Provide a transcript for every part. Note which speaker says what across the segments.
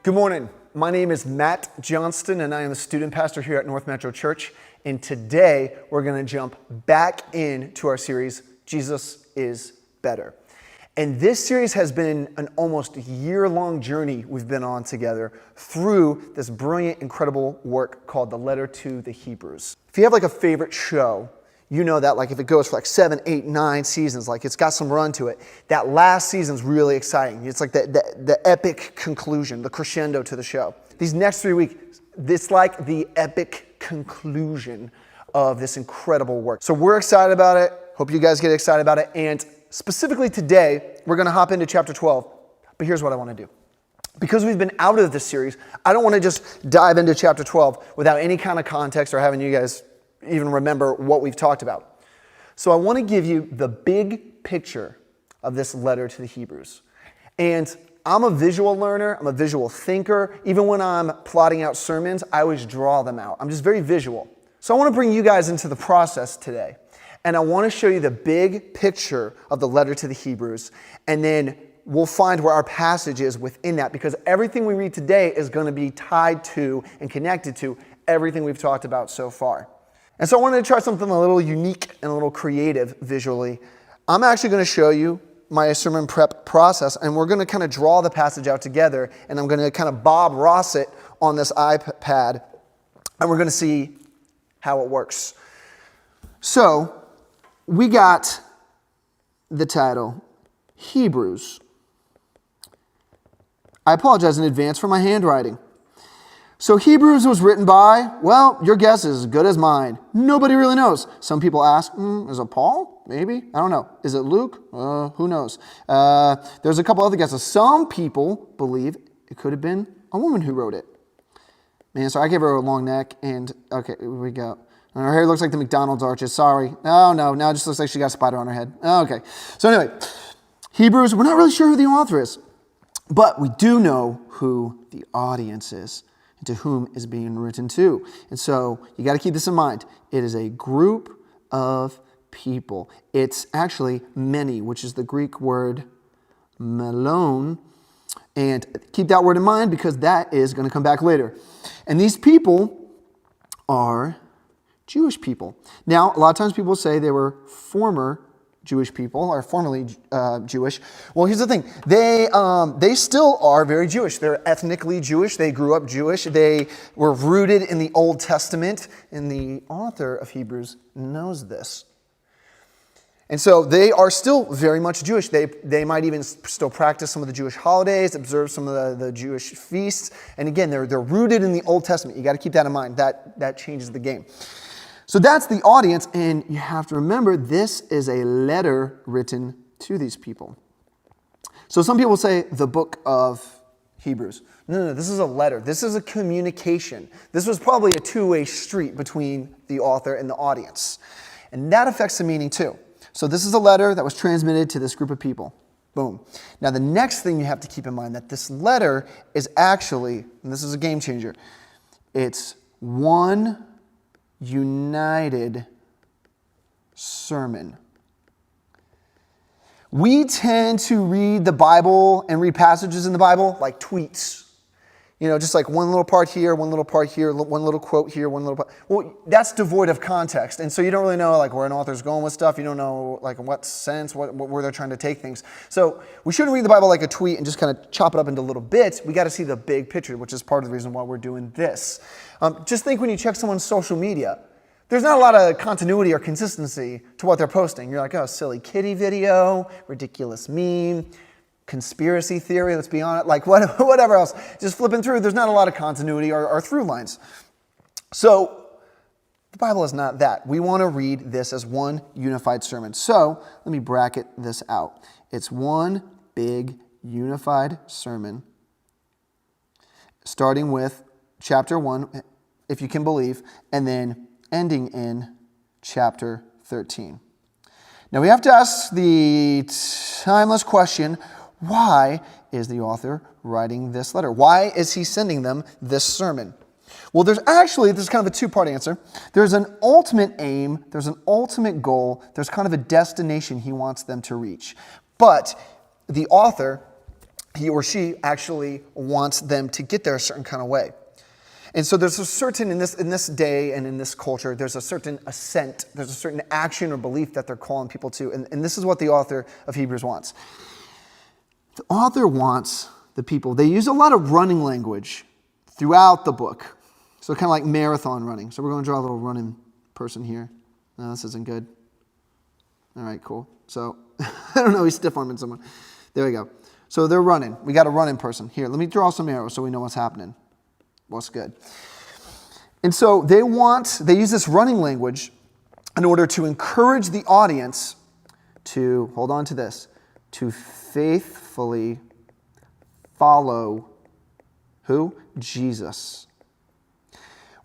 Speaker 1: Good morning. My name is Matt Johnston, and I am the student pastor here at North Metro Church. And today, we're going to jump back into our series, Jesus is Better. And this series has been an almost year-long journey we've been on together through this brilliant, incredible work called The Letter to the Hebrews. If you have like a favorite show, you know that like if it goes for like 7, 8, 9 seasons, like it's got some run to it, that last season's really exciting. It's like the epic conclusion, the crescendo to the show. These next 3 weeks, it's like the epic conclusion of this incredible work. So we're excited about it. Hope you guys get excited about it. And specifically today, we're going to hop into chapter 12. But here's what I want to do. Because we've been out of this series, I don't want to just dive into chapter 12 without any kind of context or having you guys even remember what we've talked about. So I want to give you the big picture of this letter to the Hebrews. And I'm a visual learner, I'm a visual thinker. Even when I'm plotting out sermons, I always draw them out. I'm just very visual. So I want to bring you guys into the process today. And I want to show you the big picture of the letter to the Hebrews. And then we'll find where our passage is within that, because everything we read today is going to be tied to and connected to everything we've talked about so far. And so I wanted to try something a little unique and a little creative visually. I'm actually going to show you my sermon prep process, and we're going to kind of draw the passage out together, and I'm going to kind of Bob Ross it on this iPad, and we're going to see how it works. So we got the title, Hebrews. I apologize in advance for my handwriting. So Hebrews was written by, well, your guess is as good as mine. Nobody really knows. Some people ask, is it Paul? Maybe? I don't know. Is it Luke? Who knows? There's a couple other guesses. Some people believe it could have been a woman who wrote it. Man, so I gave her a long neck, and okay, here we go. And her hair looks like the McDonald's arches. Sorry. Oh, no, now it just looks like she got a spider on her head. Okay. So anyway, Hebrews, we're not really sure who the author is, but we do know who the audience is, and to whom is being written to. And so you got to keep this in mind. It is a group of people. It's actually many, which is the Greek word melon. And keep that word in mind because that is going to come back later. And these people are Jewish people. Now, a lot of times people say they were former Jewish people, or formerly Jewish. Well, here's the thing. They still are very Jewish. They're ethnically Jewish. They grew up Jewish. They were rooted in the Old Testament, and the author of Hebrews knows this. And so they are still very much Jewish. They might even still practice some of the Jewish holidays, observe some of the Jewish feasts. And again, they're rooted in the Old Testament. You got to keep that in mind. That changes the game. So that's the audience, and you have to remember this is a letter written to these people. So some people say the book of Hebrews. No, this is a letter. This is a communication. This was probably a two-way street between the author and the audience. And that affects the meaning too. So this is a letter that was transmitted to this group of people. Boom. Now the next thing you have to keep in mind that this letter is actually, and this is a game changer, it's one united sermon. We tend to read the Bible and read passages in the Bible like tweets. You know, just like one little part here, one little part here, one little quote here, one little part. Well, that's devoid of context. And so you don't really know like where an author's going with stuff. You don't know like in what sense, where they're trying to take things. So we shouldn't read the Bible like a tweet and just kind of chop it up into little bits. We got to see the big picture, which is part of the reason why we're doing this. Just think when you check someone's social media, there's not a lot of continuity or consistency to what they're posting. You're like, oh, silly kitty video, ridiculous meme, conspiracy theory, let's be honest, like whatever else. Just flipping through, there's not a lot of continuity or through lines. So the Bible is not that. We want to read this as one unified sermon. So let me bracket this out. It's one big unified sermon, starting with chapter 1, if you can believe, and then ending in chapter 13. Now we have to ask the timeless question, why is the author writing this letter? Why is he sending them this sermon? Well, there's kind of a two-part answer. There's an ultimate aim, there's an ultimate goal, there's kind of a destination he wants them to reach. But the author he or she actually wants them to get there a certain kind of way. And so there's a certain, in this day and in this culture, there's a certain assent, there's a certain action or belief that they're calling people to. And this is what the author of Hebrews wants. The author wants the people, they use a lot of running language throughout the book. So kind of like marathon running. So we're going to draw a little running person here. No, this isn't good. All right, cool. So, I don't know, he's stiff-arming someone. There we go. So they're running. We got a running person. Here, let me draw some arrows so we know what's happening. What's good. And so they use this running language in order to encourage the audience to, hold on to this, to faithfully follow who? Jesus.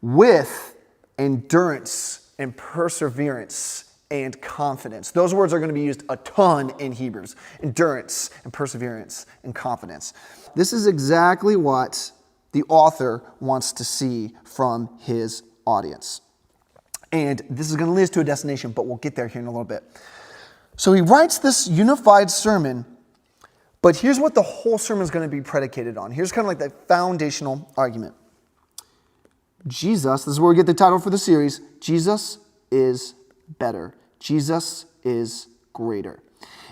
Speaker 1: With endurance and perseverance and confidence. Those words are going to be used a ton in Hebrews. Endurance and perseverance and confidence. This is exactly what the author wants to see from his audience. And this is going to lead us to a destination, but we'll get there here in a little bit. So he writes this unified sermon, but here's what the whole sermon is going to be predicated on. Here's kind of like the foundational argument. Jesus, this is where we get the title for the series, Jesus is better. Jesus is greater.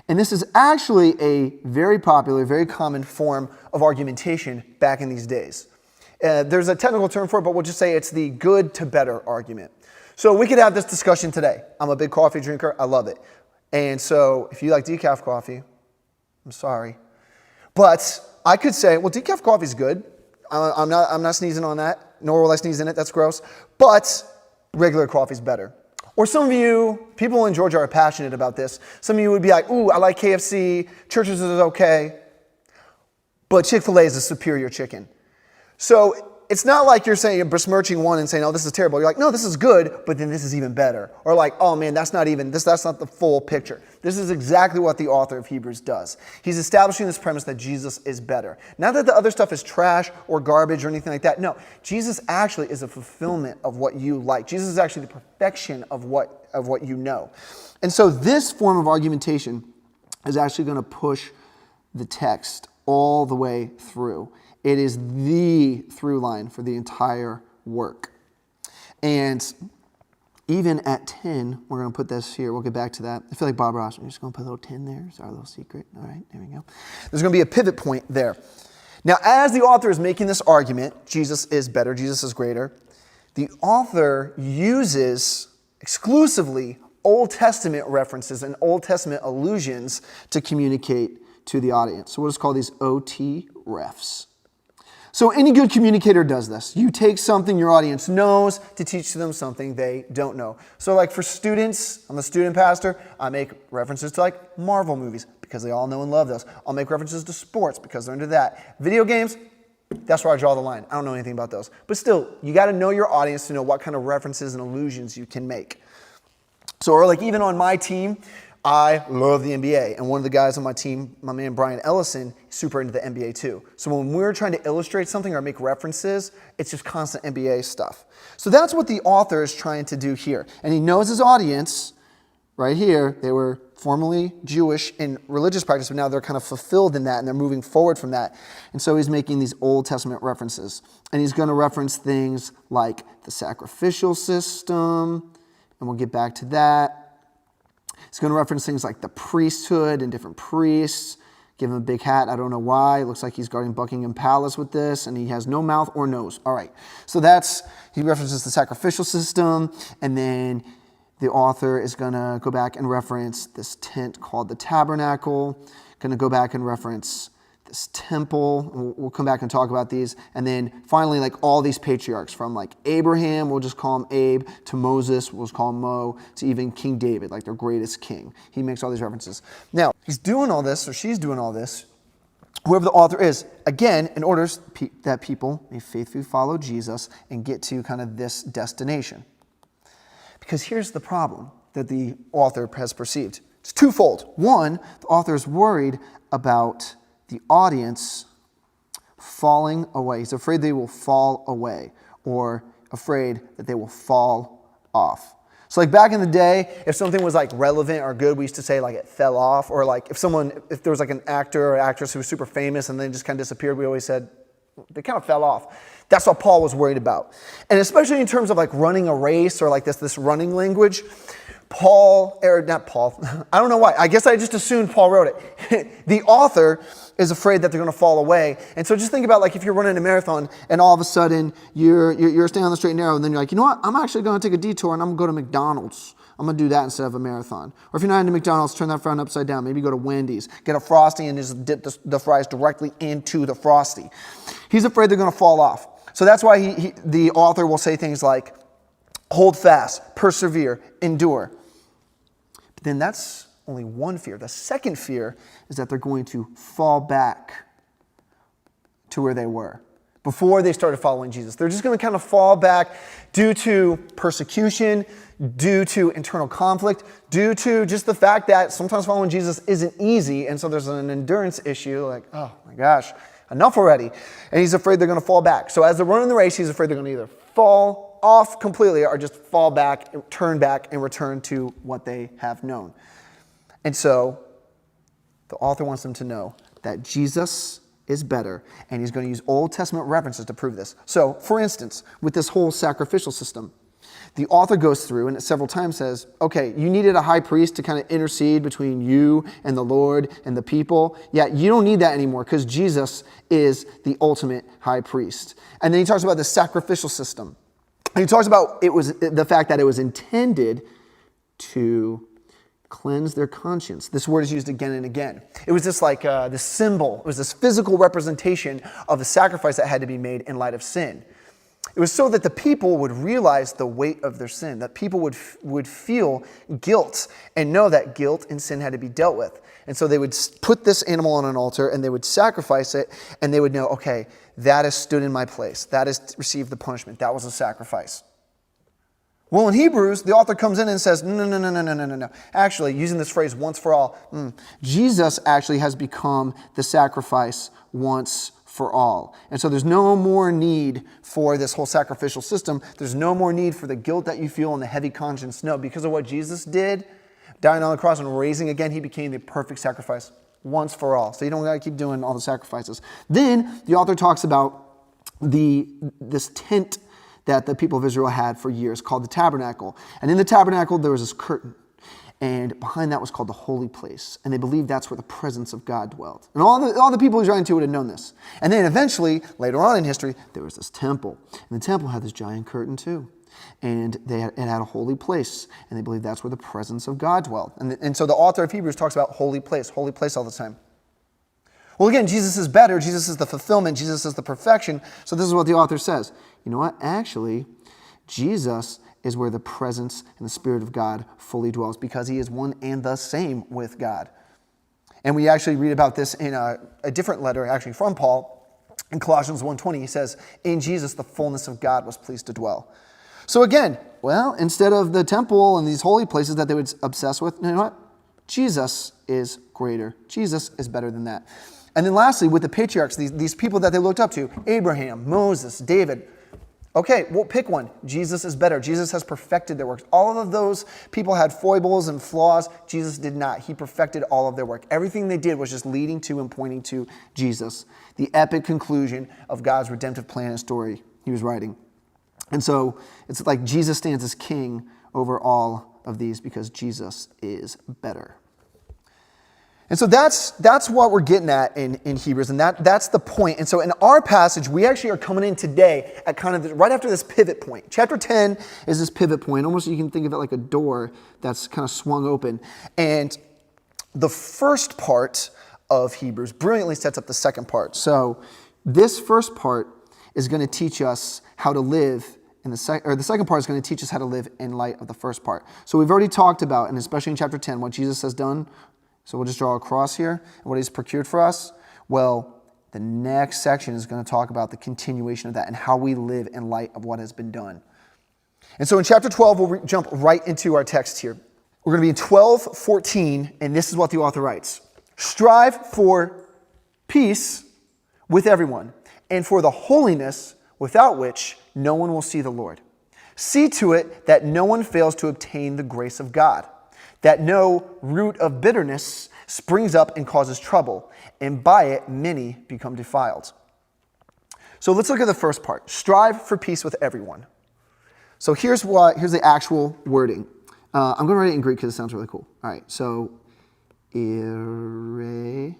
Speaker 1: And this is actually a very popular, very common form of argumentation back in these days. There's a technical term for it, but we'll just say it's the good to better argument. So we could have this discussion today. I'm a big coffee drinker. I love it. And so if you like decaf coffee, I'm sorry. But I could say, well, decaf coffee is good. I'm not sneezing on that, nor will I sneeze in it. That's gross. But regular coffee is better. Or some of you, people in Georgia are passionate about this. Some of you would be like, ooh, I like KFC. Church's is okay. But Chick-fil-A is a superior chicken. So it's not like you're saying, you're besmirching one and saying, oh, this is terrible. You're like, no, this is good, but then this is even better. Or like, oh man, that's not the full picture. This is exactly what the author of Hebrews does. He's establishing this premise that Jesus is better. Not that the other stuff is trash or garbage or anything like that. No, Jesus actually is a fulfillment of what you like. Jesus is actually the perfection of what you know. And so this form of argumentation is actually going to push the text all the way through. It is the through line for the entire work. And even at 10, we're going to put this here. We'll get back to that. I feel like Bob Ross. We're just going to put a little 10 there. It's our little secret. All right, there we go. There's going to be a pivot point there. Now, as the author is making this argument, Jesus is better, Jesus is greater, the author uses exclusively Old Testament references and Old Testament allusions to communicate to the audience. So we'll just call these OT refs. So any good communicator does this. You take something your audience knows to teach them something they don't know. So like for students, I'm a student pastor, I make references to like Marvel movies because they all know and love those. I'll make references to sports because they're into that. Video games, that's where I draw the line. I don't know anything about those. But still, you got to know your audience to know what kind of references and allusions you can make. So or like even on my team, I love the NBA, and one of the guys on my team, my man Brian Ellison, is super into the NBA too. So when we're trying to illustrate something or make references, it's just constant NBA stuff. So that's what the author is trying to do here. And he knows his audience, right here, they were formerly Jewish in religious practice, but now they're kind of fulfilled in that, and they're moving forward from that. And so he's making these Old Testament references. And he's going to reference things like the sacrificial system, and we'll get back to that. He's going to reference things like the priesthood and different priests. Give him a big hat. I don't know why. It looks like he's guarding Buckingham Palace with this, and he has no mouth or nose. All right. So he references the sacrificial system, and then the author is going to go back and reference this tent called the tabernacle. Going to go back and reference this temple. We'll come back and talk about these. And then finally, like all these patriarchs from like Abraham, we'll just call him Abe, to Moses, we'll just call him Mo, to even King David, like their greatest king. He makes all these references. Now, he's doing all this, or she's doing all this, whoever the author is, again, in order that people may faithfully follow Jesus and get to kind of this destination. Because here's the problem that the author has perceived. It's twofold. One, the author is worried about the audience falling away. He's afraid they will fall away, or afraid that they will fall off. So like back in the day, if something was like relevant or good, we used to say like it fell off, or like if there was like an actor or actress who was super famous and then just kind of disappeared, we always said they kind of fell off. That's what Paul was worried about. And especially in terms of like running a race or like this running language, not Paul, I don't know why. I guess I just assumed Paul wrote it. The author is afraid that they're going to fall away. And so just think about like if you're running a marathon and all of a sudden you're staying on the straight and narrow and then you're like, you know what, I'm actually going to take a detour and I'm going to go to McDonald's. I'm going to do that instead of a marathon. Or if you're not into McDonald's, turn that frown upside down. Maybe go to Wendy's, get a Frosty and just dip the fries directly into the Frosty. He's afraid they're going to fall off. So that's why the author will say things like, hold fast, persevere, endure. But then that's only one fear. The second fear is that they're going to fall back to where they were before they started following Jesus. They're just going to kind of fall back due to persecution, due to internal conflict, due to just the fact that sometimes following Jesus isn't easy, and so there's an endurance issue, like, oh my gosh, enough already. And he's afraid they're going to fall back. So as they're running the race, he's afraid they're going to either fall off completely or just fall back, turn back, and return to what they have known. And so the author wants them to know that Jesus is better, and he's going to use Old Testament references to prove this. So, for instance, with this whole sacrificial system, the author goes through and several times says, okay, you needed a high priest to kind of intercede between you and the Lord and the people. Yeah, you don't need that anymore because Jesus is the ultimate high priest. And then he talks about the sacrificial system. And he talks about the fact that it was intended to cleanse their conscience. This word is used again and again. It was just like this symbol. It was this physical representation of the sacrifice that had to be made in light of sin. It was so that the people would realize the weight of their sin, that people would feel guilt and know that guilt and sin had to be dealt with. And so they would put this animal on an altar and they would sacrifice it, and they would know, okay, that has stood in my place. That has received the punishment. That was a sacrifice. Well, in Hebrews, the author comes in and says, no. Actually, using this phrase once for all, Jesus actually has become the sacrifice once for all. And so there's no more need for this whole sacrificial system. There's no more need for the guilt that you feel and the heavy conscience. No, because of what Jesus did, dying on the cross and raising again, he became the perfect sacrifice once for all. So you don't got to keep doing all the sacrifices. Then the author talks about this tent that the people of Israel had for years called the tabernacle. And in the tabernacle, there was this curtain. And behind that was called the holy place. And they believed that's where the presence of God dwelt. And all the people Israel would have known this. And then eventually, later on in history, there was this temple. And the temple had this giant curtain too. And it had a holy place. And they believed that's where the presence of God dwelt. And so the author of Hebrews talks about holy place all the time. Well, again, Jesus is better. Jesus is the fulfillment. Jesus is the perfection. So this is what the author says. You know what? Actually, Jesus is where the presence and the Spirit of God fully dwells because he is one and the same with God. And we actually read about this in a different letter, actually from Paul. In Colossians 1:20, he says, in Jesus, the fullness of God was pleased to dwell. So again, well, instead of the temple and these holy places that they would obsess with, you know what? Jesus is greater. Jesus is better than that. And then lastly, with the patriarchs, these people that they looked up to, Abraham, Moses, David. Okay, well, pick one. Jesus is better. Jesus has perfected their works. All of those people had foibles and flaws. Jesus did not. He perfected all of their work. Everything they did was just leading to and pointing to Jesus, the epic conclusion of God's redemptive plan and story he was writing. And so it's like Jesus stands as king over all of these because Jesus is better. And so that's what we're getting at in Hebrews, and that's the point. And so in our passage, we actually are coming in today at kind of right after this pivot point. Chapter 10 is this pivot point. Almost you can think of it like a door that's kind of swung open. And the first part of Hebrews brilliantly sets up the second part. So this first part is going to teach us how to live the second part is going to teach us how to live in light of the first part. So we've already talked about, and especially in chapter 10, what Jesus has done. So we'll just draw a cross here, and what he's procured for us. Well, the next section is going to talk about the continuation of that and how we live in light of what has been done. And so in chapter 12, we'll jump right into our text here. We're going to be in 12:14, and this is what the author writes. Strive for peace with everyone, and for the holiness without which no one will see the Lord. See to it that no one fails to obtain the grace of God, that no root of bitterness springs up and causes trouble, and by it many become defiled. So let's look at the first part. Strive for peace with everyone. So here's the actual wording. I'm going to write it in Greek because it sounds really cool. All right, so ereinen,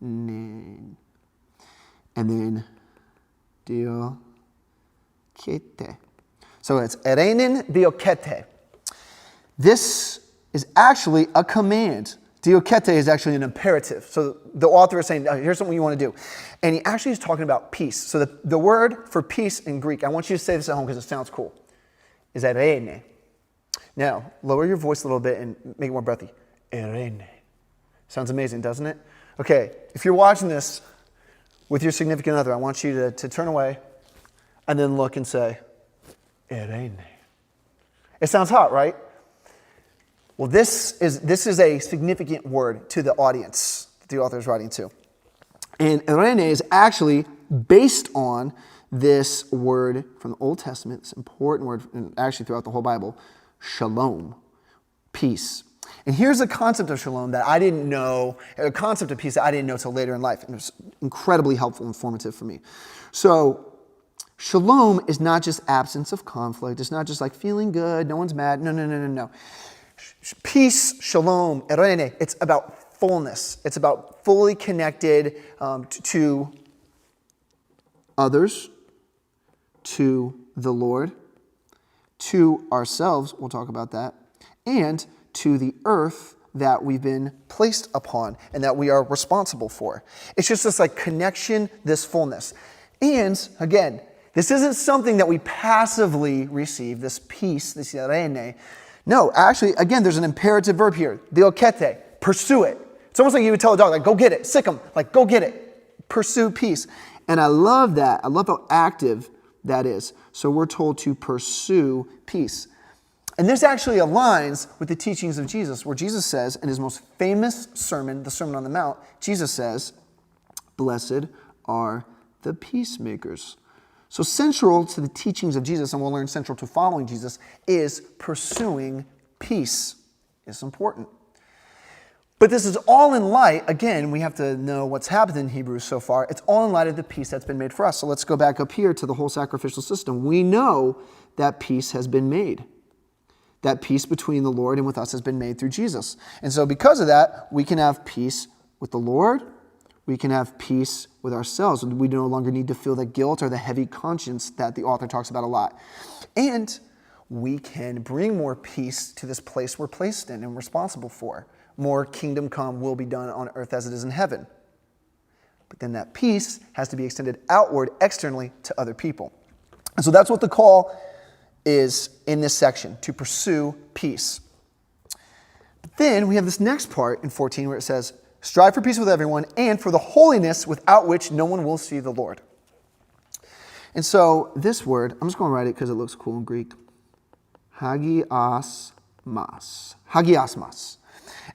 Speaker 1: and then diokete. So it's ereinen diokete. This is actually a command. Diokete is actually an imperative. So the author is saying, here's something you want to do. And he actually is talking about peace. So the word for peace in Greek, I want you to say this at home because it sounds cool, is ereine. Now, lower your voice a little bit and make it more breathy. Ereine. Sounds amazing, doesn't it? Okay, if you're watching this with your significant other, I want you to turn away and then look and say, ereine. It sounds hot, right? Well, this is a significant word to the audience that the author is writing to. And ereine is actually based on this word from the Old Testament, this important word, and actually throughout the whole Bible, shalom, peace. And here's a concept of shalom that I didn't know, a concept of peace that I didn't know till later in life. And it was incredibly helpful and informative for me. So shalom is not just absence of conflict. It's not just like feeling good, no one's mad. No. Peace, shalom, ereine, it's about fullness. It's about fully connected to others, to the Lord, to ourselves, we'll talk about that, and to the earth that we've been placed upon and that we are responsible for. It's just this like connection, this fullness. And again, this isn't something that we passively receive, this peace, this ereine. No, actually, again, there's an imperative verb here, diokete, pursue it. It's almost like you would tell a dog, like, go get it, sick him, like, go get it, pursue peace. And I love that. I love how active that is. So we're told to pursue peace. And this actually aligns with the teachings of Jesus, where Jesus says, in his most famous sermon, the Sermon on the Mount, Jesus says, blessed are the peacemakers. So central to the teachings of Jesus, and we'll learn central to following Jesus, is pursuing peace. It's important. But this is all in light, again, we have to know what's happened in Hebrews so far. It's all in light of the peace that's been made for us. So let's go back up here to the whole sacrificial system. We know that peace has been made. That peace between the Lord and with us has been made through Jesus. And so because of that, we can have peace with the Lord. We can have peace with ourselves. We no longer need to feel the guilt or the heavy conscience that the author talks about a lot. And we can bring more peace to this place we're placed in and responsible for. More kingdom come will be done on earth as it is in heaven. But then that peace has to be extended outward, externally, to other people. And so that's what the call is in this section, to pursue peace. But then we have this next part in 14 where it says, strive for peace with everyone and for the holiness without which no one will see the Lord. And so this word, I'm just going to write it because it looks cool in Greek. Hagiasmas. Hagiasmas.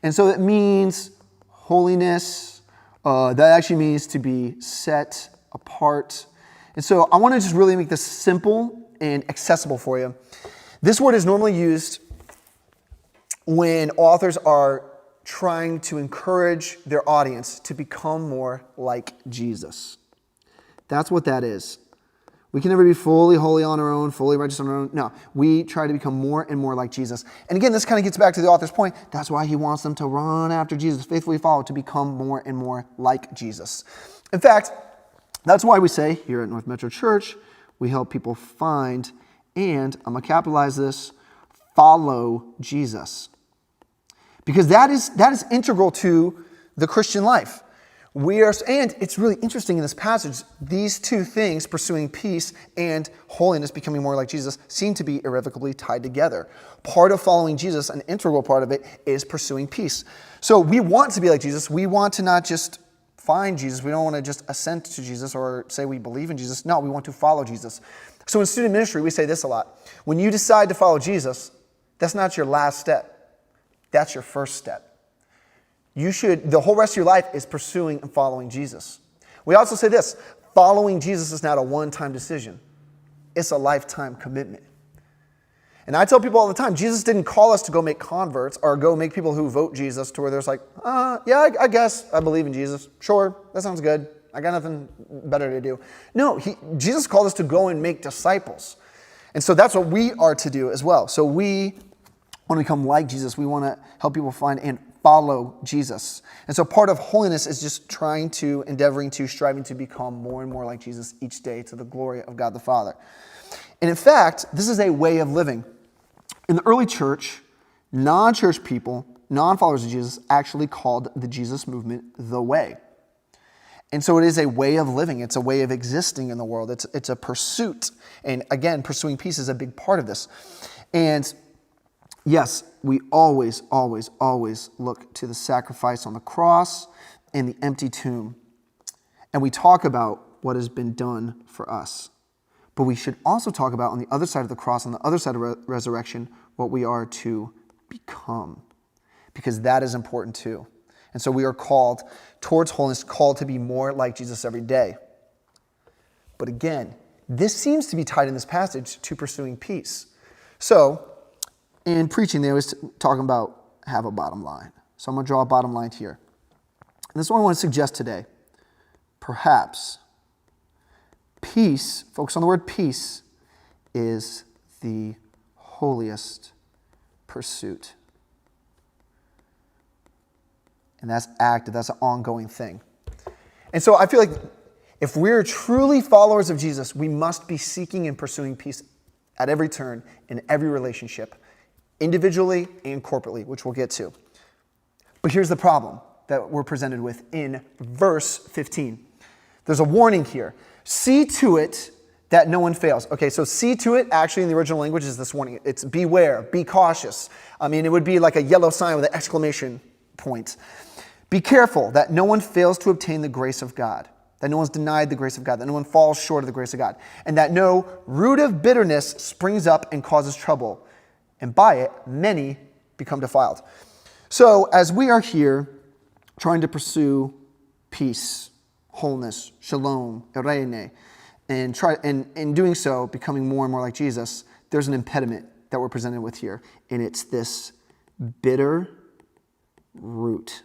Speaker 1: And so it means holiness. That actually means to be set apart. And so I want to just really make this simple and accessible for you. This word is normally used when authors are trying to encourage their audience to become more like Jesus. That's what that is. We can never be fully holy on our own, fully righteous on our own. No, we try to become more and more like Jesus. And again, this kind of gets back to the author's point. That's why he wants them to run after Jesus, faithfully follow, to become more and more like Jesus. In fact, that's why we say here at North Metro Church, we help people find, and I'm going to capitalize this, follow Jesus. Because that is integral to the Christian life. And it's really interesting in this passage, these two things, pursuing peace and holiness, becoming more like Jesus, seem to be irrevocably tied together. Part of following Jesus, an integral part of it, is pursuing peace. So we want to be like Jesus. We want to not just find Jesus. We don't want to just assent to Jesus or say we believe in Jesus. No, we want to follow Jesus. So in student ministry, we say this a lot. When you decide to follow Jesus, that's not your last step. That's your first step. The whole rest of your life is pursuing and following Jesus. We also say this, following Jesus is not a one-time decision. It's a lifetime commitment. And I tell people all the time, Jesus didn't call us to go make converts or go make people who vote Jesus to where there's like, yeah, I guess I believe in Jesus. Sure, that sounds good. I got nothing better to do. No, Jesus called us to go and make disciples. And so that's what we are to do as well. So we want to become like Jesus. We want to help people find and follow Jesus. And so part of holiness is just striving to become more and more like Jesus each day to the glory of God the Father. And in fact, this is a way of living. In the early church, non-church people, non-followers of Jesus, actually called the Jesus movement the way. And so it is a way of living. It's a way of existing in the world. It's a pursuit. And again, pursuing peace is a big part of this. And yes, we always, always, always look to the sacrifice on the cross and the empty tomb. And we talk about what has been done for us. But we should also talk about on the other side of the cross, on the other side of resurrection, what we are to become. Because that is important too. And so we are called towards holiness, called to be more like Jesus every day. But again, this seems to be tied in this passage to pursuing peace. So, in preaching, they always talking about have a bottom line. So I'm going to draw a bottom line here. And this is what I want to suggest today. Perhaps peace, focus on the word peace, is the holiest pursuit. And that's active, that's an ongoing thing. And so I feel like if we're truly followers of Jesus, we must be seeking and pursuing peace at every turn, in every relationship, individually and corporately, which we'll get to. But here's the problem that we're presented with in verse 15. There's a warning here. See to it that no one fails. Okay, so see to it, actually in the original language is this warning. It's beware, be cautious. I mean, it would be like a yellow sign with an exclamation point. Be careful that no one fails to obtain the grace of God, that no one's denied the grace of God, that no one falls short of the grace of God, and that no root of bitterness springs up and causes trouble, and by it many become defiled. So as we are here trying to pursue peace, wholeness, shalom, eirene, and in doing so, becoming more and more like Jesus, there's an impediment that we're presented with here, and it's this bitter root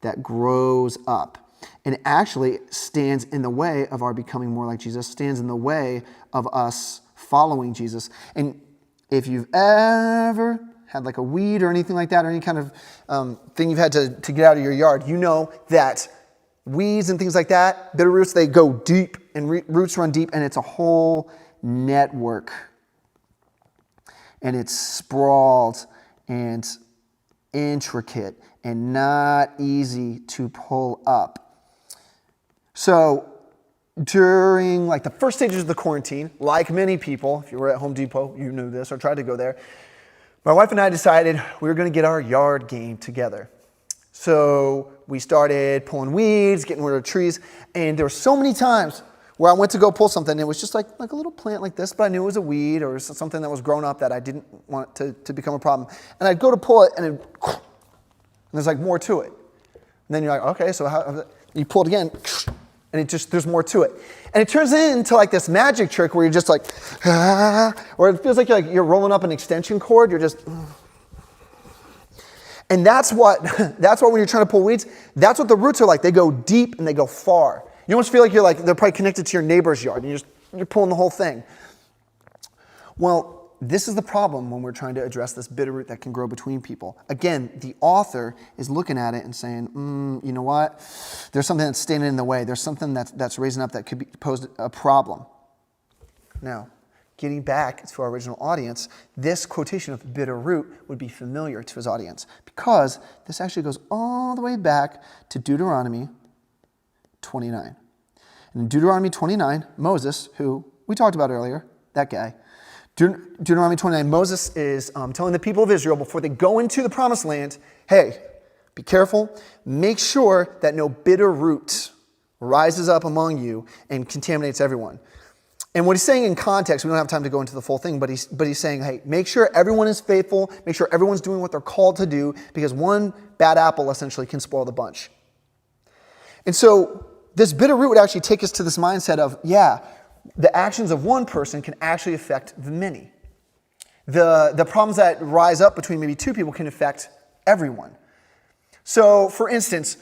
Speaker 1: that grows up and actually stands in the way of our becoming more like Jesus, stands in the way of us following Jesus. And if you've ever had like a weed or anything like that, or any kind of thing you've had to get out of your yard, you know that weeds and things like that, bitter roots, they go deep, and roots run deep, and it's a whole network. And it's sprawled and intricate and not easy to pull up. So during like the first stages of the quarantine, like many people, if you were at Home Depot, you knew this or tried to go there, my wife and I decided we were going to get our yard game together. So we started pulling weeds, getting rid of trees, and there were so many times where I went to go pull something, and it was just like a little plant like this, but I knew it was a weed or something that was grown up that I didn't want to become a problem. And I'd go to pull it, and there's like more to it. And then you're like, okay, so how, you pull it again, and there's more to it. And it turns into like this magic trick where you're just like, or it feels like you're rolling up an extension cord, you're just, and that's what when you're trying to pull weeds, that's what the roots are like. They go deep and they go far. You almost feel like they're probably connected to your neighbor's yard, and you're pulling the whole thing. Well, this is the problem when we're trying to address this bitter root that can grow between people. Again, the author is looking at it and saying, you know what? There's something that's standing in the way. There's something that's raising up that could pose a problem. Now, getting back to our original audience, this quotation of bitter root would be familiar to his audience because this actually goes all the way back to Deuteronomy 29. And in Deuteronomy 29, Moses, who we talked about earlier, that guy, Deuteronomy 29, Moses is telling the people of Israel before they go into the promised land, hey, be careful, make sure that no bitter root rises up among you and contaminates everyone. And what he's saying in context, we don't have time to go into the full thing, but he's saying, hey, make sure everyone is faithful, make sure everyone's doing what they're called to do, because one bad apple essentially can spoil the bunch. And so this bitter root would actually take us to this mindset of, yeah, the actions of one person can actually affect the many. The problems that rise up between maybe two people can affect everyone. So, for instance,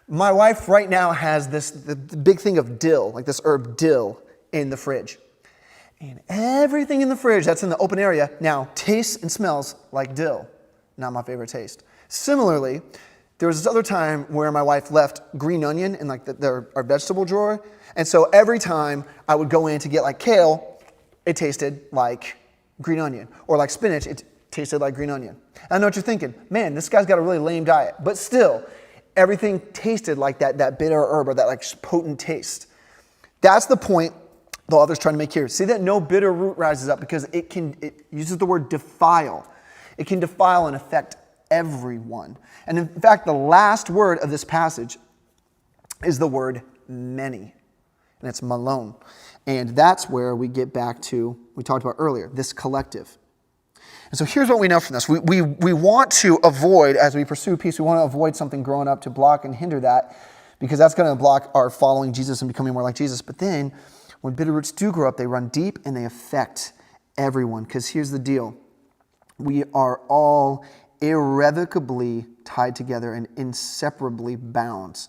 Speaker 1: my wife right now has the big thing of dill, like this herb dill, in the fridge. And everything in the fridge that's in the open area now tastes and smells like dill. Not my favorite taste. Similarly, there was this other time where my wife left green onion in like our vegetable drawer. And so every time I would go in to get like kale, it tasted like green onion. Or like spinach, it tasted like green onion. I know what you're thinking. Man, this guy's got a really lame diet. But still, everything tasted like that bitter herb or that like potent taste. That's the point the author's trying to make here. See that no bitter root rises up because it uses the word defile. It can defile and affect everyone. And in fact, the last word of this passage is the word many. And it's malone. And that's where we get back to, we talked about earlier, this collective. And so here's what we know from this. We want to avoid, as we pursue peace, we want to avoid something growing up to block and hinder that, because that's going to block our following Jesus and becoming more like Jesus. But then, when bitter roots do grow up, they run deep and they affect everyone. Because here's the deal. We are all irrevocably tied together and inseparably bound.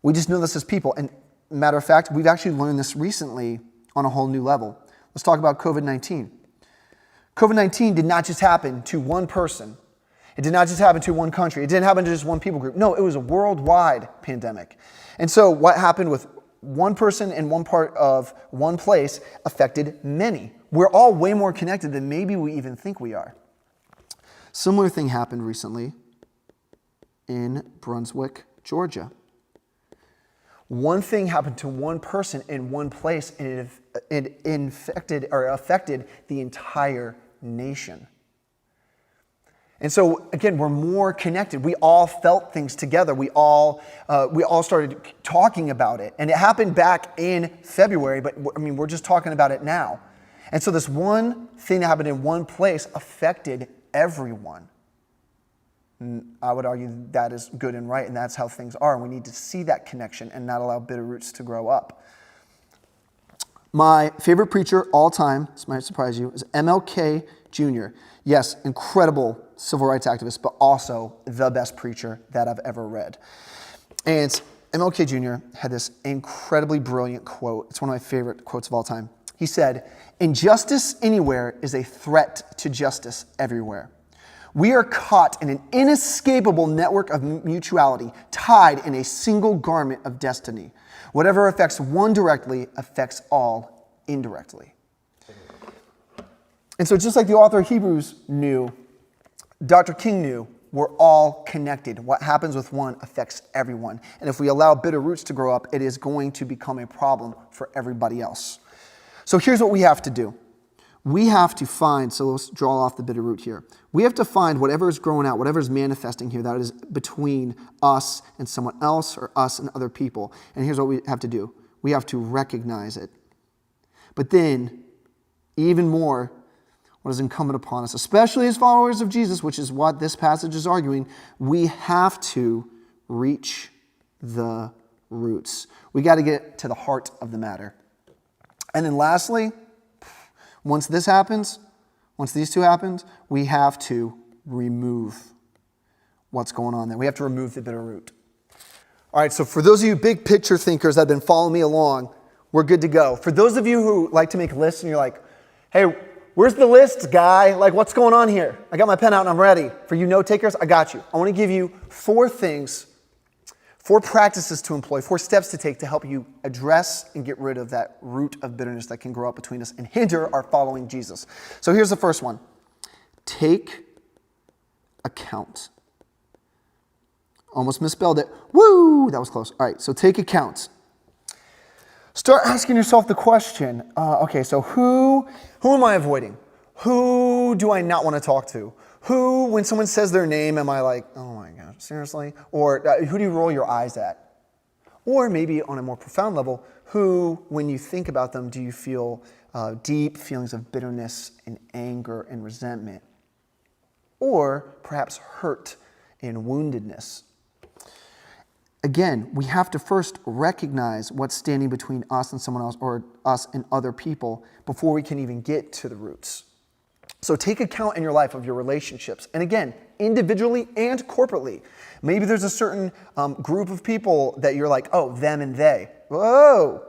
Speaker 1: We just know this as people. And matter of fact, we've actually learned this recently on a whole new level. Let's talk about COVID-19. COVID-19 did not just happen to one person. It did not just happen to one country. It didn't happen to just one people group. No, it was a worldwide pandemic. And so what happened with one person in one part of one place affected many. We're all way more connected than maybe we even think we are. Similar thing happened recently in Brunswick, Georgia. One thing happened to one person in one place, and it infected or affected the entire nation. And so, again, we're more connected. We all felt things together. We all started talking about it. And it happened back in February, but I mean, we're just talking about it now. And so this one thing that happened in one place affected everyone. And I would argue that is good and right, and that's how things are. And we need to see that connection and not allow bitter roots to grow up. My favorite preacher all time, this might surprise you, is MLK Jr. Yes, incredible civil rights activist, but also the best preacher that I've ever read. And MLK Jr. had this incredibly brilliant quote. It's one of my favorite quotes of all time. He said, "Injustice anywhere is a threat to justice everywhere. We are caught in an inescapable network of mutuality, tied in a single garment of destiny. Whatever affects one directly affects all indirectly." And so just like the author of Hebrews knew, Dr. King knew, we're all connected. What happens with one affects everyone. And if we allow bitter roots to grow up, it is going to become a problem for everybody else. So here's what we have to do. We have to find, so let's draw off the bitter root here. We have to find whatever is growing out, whatever is manifesting here that is between us and someone else or us and other people. And here's what we have to do. We have to recognize it. But then, even more, what is incumbent upon us, especially as followers of Jesus, which is what this passage is arguing, we have to reach the roots. We got to get to the heart of the matter. And then lastly, once this happens, once these two happened, we have to remove what's going on there. We have to remove the bitter root. All right, so for those of you big picture thinkers that have been following me along, we're good to go. For those of you who like to make lists and you're like, hey, where's the list, guy? Like, what's going on here? I got my pen out and I'm ready. For you note takers, I got you. I want to give you 4 things, 4 practices to employ, 4 steps to take to help you address and get rid of that root of bitterness that can grow up between us and hinder our following Jesus. So here's the first one. Take account. Almost misspelled it. Woo! That was close. All right, so take account. Start asking yourself the question, okay, so who am I avoiding? Who do I not want to talk to? Who, when someone says their name, am I like, oh my gosh, seriously? Or who do you roll your eyes at? Or maybe on a more profound level, who, when you think about them, do you feel deep feelings of bitterness and anger and resentment? Or perhaps hurt and woundedness? Again, we have to first recognize what's standing between us and someone else or us and other people before we can even get to the roots. So take account in your life of your relationships. And again, individually and corporately. Maybe there's a certain group of people that you're like, oh, them and they. Whoa,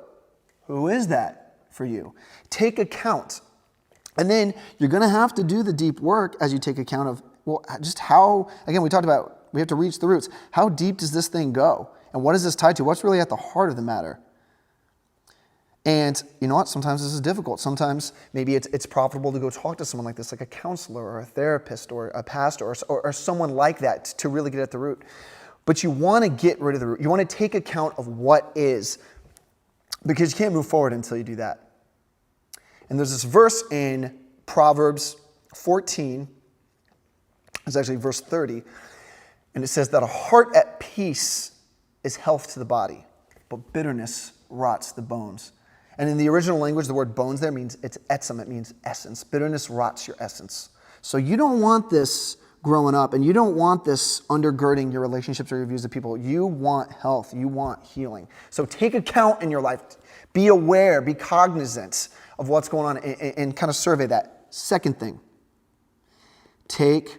Speaker 1: who is that for you? Take account. And then you're going to have to do the deep work as you take account of, well, just how, again, we talked about, we have to reach the roots. How deep does this thing go? And what is this tied to? What's really at the heart of the matter? And you know what? Sometimes this is difficult. Sometimes maybe it's profitable to go talk to someone like this, like a counselor or a therapist or a pastor or someone like that to really get at the root. But you want to get rid of the root. You want to take account of what is, because you can't move forward until you do that. And there's this verse in Proverbs 14. It's actually verse 30. And it says that a heart at peace is health to the body, but bitterness rots the bones. And in the original language, the word bones there means it's etzem, it means essence. Bitterness rots your essence. So you don't want this growing up, and you don't want this undergirding your relationships or your views of people. You want health, you want healing. So take account in your life. Be aware, be cognizant of what's going on, and kind of survey that. Second thing, take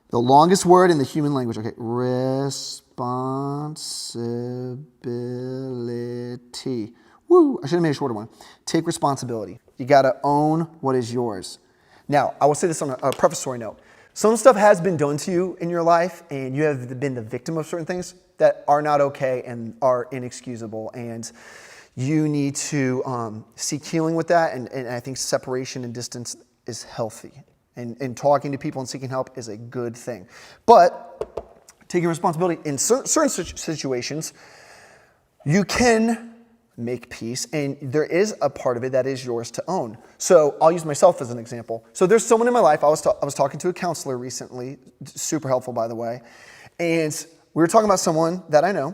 Speaker 1: the longest word in the human language, okay, responsibility. Woo, I should have made a shorter one. Take responsibility. You got to own what is yours. Now, I will say this on a prefatory note. Some stuff has been done to you in your life, and you have been the victim of certain things that are not okay and are inexcusable, and you need to seek healing with that, and I think separation and distance is healthy, and talking to people and seeking help is a good thing. But taking responsibility in certain situations, you can make peace, and there is a part of it that is yours to own. So I'll use myself as an example. So there's someone in my life, I was talking to a counselor recently, super helpful by the way, and we were talking about someone that I know,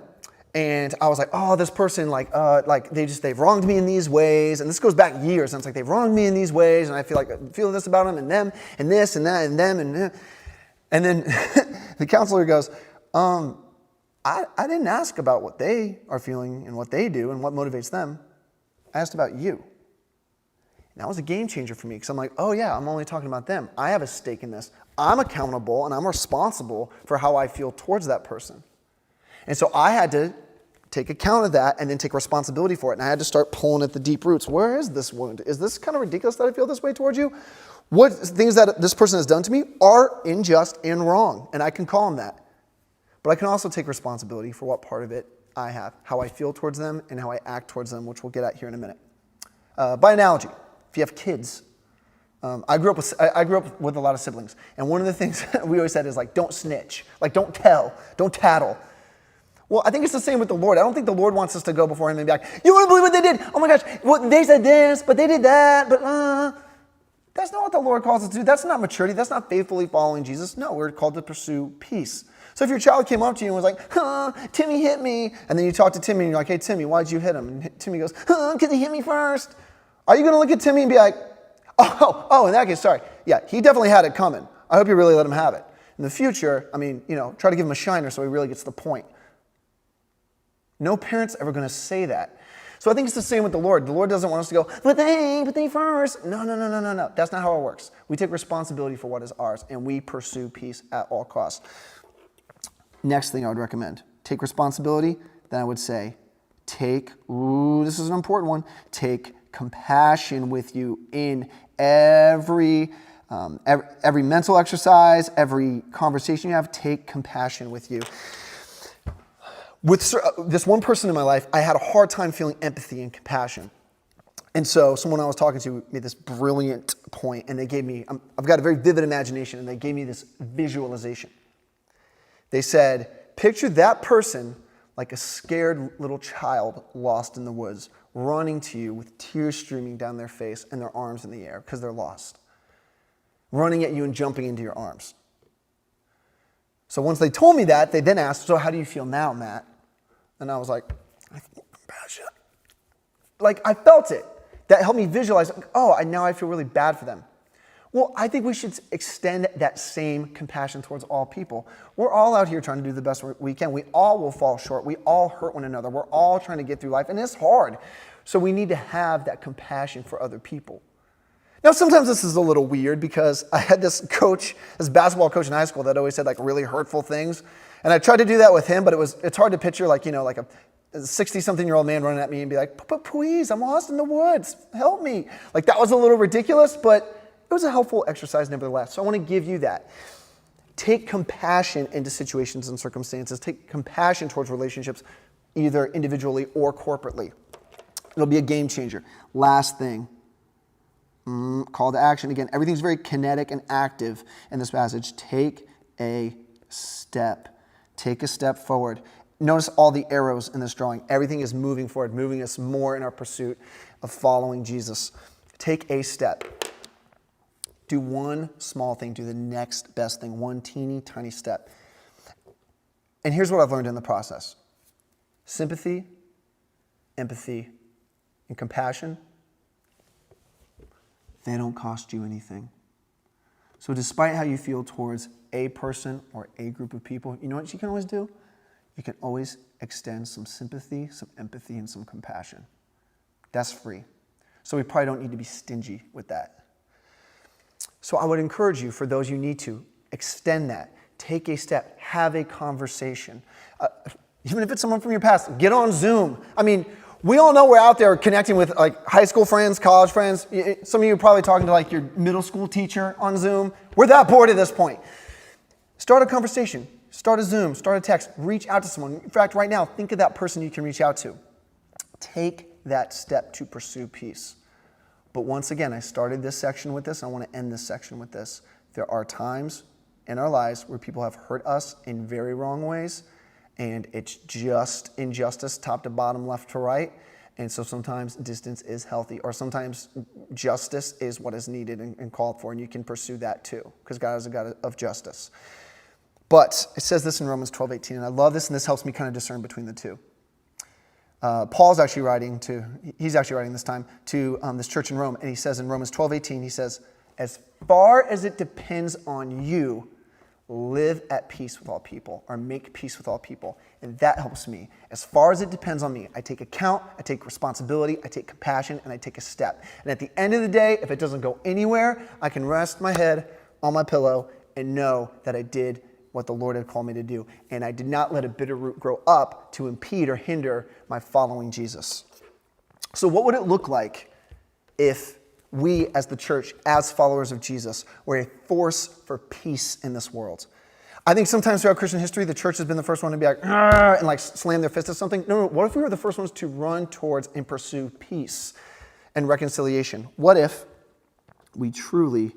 Speaker 1: and I was like, oh, this person, they've wronged me in these ways, and this goes back years, and it's like they've wronged me in these ways, and I feel this about them, and them, and this, and that, and them, and then the counselor goes, I didn't ask about what they are feeling and what they do and what motivates them. I asked about you. And that was a game changer for me, because I'm like, oh yeah, I'm only talking about them. I have a stake in this. I'm accountable and I'm responsible for how I feel towards that person. And so I had to take account of that and then take responsibility for it. And I had to start pulling at the deep roots. Where is this wound? Is this kind of ridiculous that I feel this way towards you? What things that this person has done to me are unjust and wrong, and I can call them that. But I can also take responsibility for what part of it I have, how I feel towards them, and how I act towards them, which we'll get at here in a minute. By analogy, if you have kids, I grew up with a lot of siblings, and one of the things we always said is like, don't snitch, like don't tell, don't tattle. Well, I think it's the same with the Lord. I don't think the Lord wants us to go before Him and be like, you wouldn't believe what they did. Oh my gosh, well, they said this, but they did that, but that's not what the Lord calls us to do. That's not maturity. That's not faithfully following Jesus. No, we're called to pursue peace. So if your child came up to you and was like, Timmy hit me, and then you talk to Timmy and you're like, hey, Timmy, why'd you hit him? And Timmy goes, because he hit me first. Are you going to look at Timmy and be like, in that case, sorry. Yeah, he definitely had it coming. I hope you really let him have it. In the future, try to give him a shiner so he really gets the point. No parent's ever going to say that. So I think it's the same with the Lord. The Lord doesn't want us to go, but they first. No. That's not how it works. We take responsibility for what is ours, and we pursue peace at all costs. Next thing I would recommend, take responsibility. Then I would say, this is an important one, take compassion with you in every mental exercise, every conversation you have, take compassion with you. With this one person in my life, I had a hard time feeling empathy and compassion. And so someone I was talking to made this brilliant point, and they gave me, I've got a very vivid imagination, and they gave me this visualization. They said, picture that person like a scared little child lost in the woods, running to you with tears streaming down their face and their arms in the air because they're lost, running at you and jumping into your arms. So once they told me that, they then asked, so how do you feel now, Matt? And I was like, I feel compassion. Like, I felt it. That helped me visualize, now I feel really bad for them. Well, I think we should extend that same compassion towards all people. We're all out here trying to do the best we can. We all will fall short. We all hurt one another. We're all trying to get through life, and it's hard. So we need to have that compassion for other people. Now, sometimes this is a little weird because I had this basketball coach in high school that always said like really hurtful things. And I tried to do that with him, but it's hard to picture like a 60-something-year-old man running at me and be like, please, I'm lost in the woods. Help me. Like that was a little ridiculous, but it was a helpful exercise nevertheless. So I want to give you that. Take compassion into situations and circumstances. Take compassion towards relationships, either individually or corporately. It'll be a game changer. Last thing. Call to action. Again, everything's very kinetic and active in this passage. Take a step. Take a step forward. Notice all the arrows in this drawing. Everything is moving forward, moving us more in our pursuit of following Jesus. Take a step. Do one small thing. Do the next best thing. One teeny tiny step. And here's what I've learned in the process. Sympathy, empathy, and compassion, they don't cost you anything. So despite how you feel towards a person or a group of people, you know what you can always do? You can always extend some sympathy, some empathy, and some compassion. That's free. So we probably don't need to be stingy with that. So I would encourage you, for those you need to, extend that. Take a step. Have a conversation. Even if it's someone from your past, get on Zoom. I mean, we all know we're out there connecting with like high school friends, college friends. Some of you are probably talking to like your middle school teacher on Zoom. We're that bored at this point. Start a conversation. Start a Zoom. Start a text. Reach out to someone. In fact, right now, think of that person you can reach out to. Take that step to pursue peace. But once again, I started this section with this. I want to end this section with this. There are times in our lives where people have hurt us in very wrong ways. And it's just injustice, top to bottom, left to right. And so sometimes distance is healthy, or sometimes justice is what is needed and called for, and you can pursue that too, because God is a God of justice. But it says this in Romans 12:18, and I love this, and this helps me kind of discern between the two. Paul's actually writing this time to this church in Rome, and he says in Romans 12:18, he says, as far as it depends on you, live at peace with all people, or make peace with all people. And that helps me. As far as it depends on me, I take account, I take responsibility, I take compassion, and I take a step. And at the end of the day, if it doesn't go anywhere, I can rest my head on my pillow and know that I did what the Lord had called me to do. And I did not let a bitter root grow up to impede or hinder my following Jesus. So what would it look like if we as the church, as followers of Jesus, were a force for peace in this world? I think sometimes throughout Christian history, the church has been the first one to be like, "Argh," and like slam their fist at something. No, what if we were the first ones to run towards and pursue peace and reconciliation? What if we truly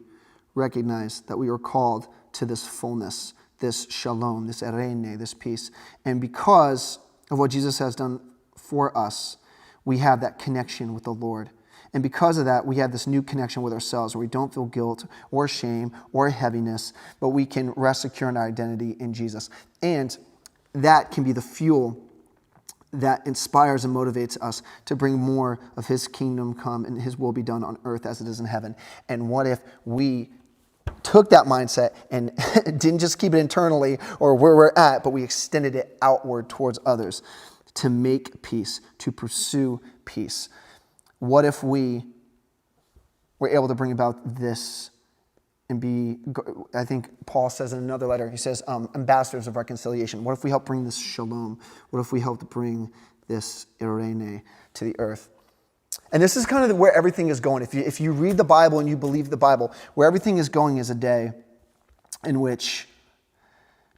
Speaker 1: recognize that we are called to this fullness, this shalom, this eirene, this peace, and because of what Jesus has done for us, we have that connection with the Lord. And because of that, we have this new connection with ourselves where we don't feel guilt or shame or heaviness, but we can rest secure in our identity in Jesus. And that can be the fuel that inspires and motivates us to bring more of his kingdom come and his will be done on earth as it is in heaven. And what if we took that mindset and didn't just keep it internally or where we're at, but we extended it outward towards others to make peace, to pursue peace? What if we were able to bring about this and be, I think Paul says in another letter, he says, ambassadors of reconciliation. What if we help bring this shalom? What if we help bring this eirene to the earth? And this is kind of where everything is going. If you read the Bible and you believe the Bible, where everything is going is a day in which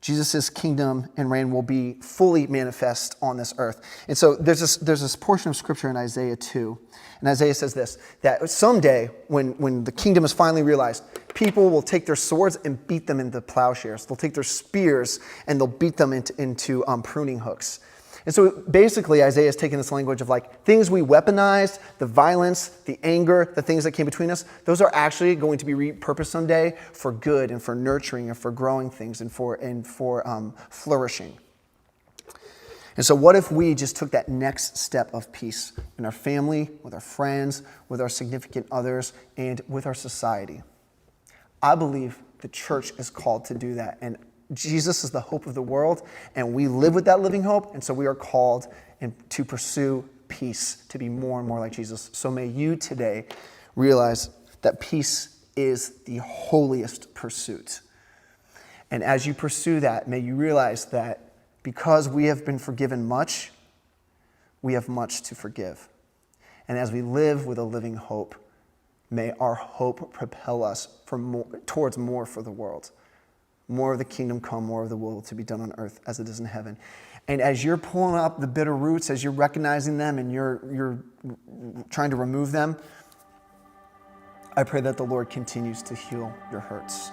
Speaker 1: Jesus' kingdom and reign will be fully manifest on this earth. And so there's this portion of scripture in Isaiah 2. And Isaiah says this, that someday when the kingdom is finally realized, people will take their swords and beat them into plowshares. They'll take their spears and they'll beat them into pruning hooks. And so basically Isaiah is taking this language of like things we weaponized, the violence, the anger, the things that came between us, those are actually going to be repurposed someday for good and for nurturing and for growing things and for flourishing. And so what if we just took that next step of peace in our family, with our friends, with our significant others, and with our society? I believe the church is called to do that. And Jesus is the hope of the world, and we live with that living hope, and so we are called to pursue peace, to be more and more like Jesus. So may you today realize that peace is the holiest pursuit. And as you pursue that, may you realize that because we have been forgiven much, we have much to forgive. And as we live with a living hope, may our hope propel us towards more for the world. More of the kingdom come, more of the will to be done on earth as it is in heaven. And as you're pulling up the bitter roots, as you're recognizing them and you're trying to remove them, I pray that the Lord continues to heal your hurts.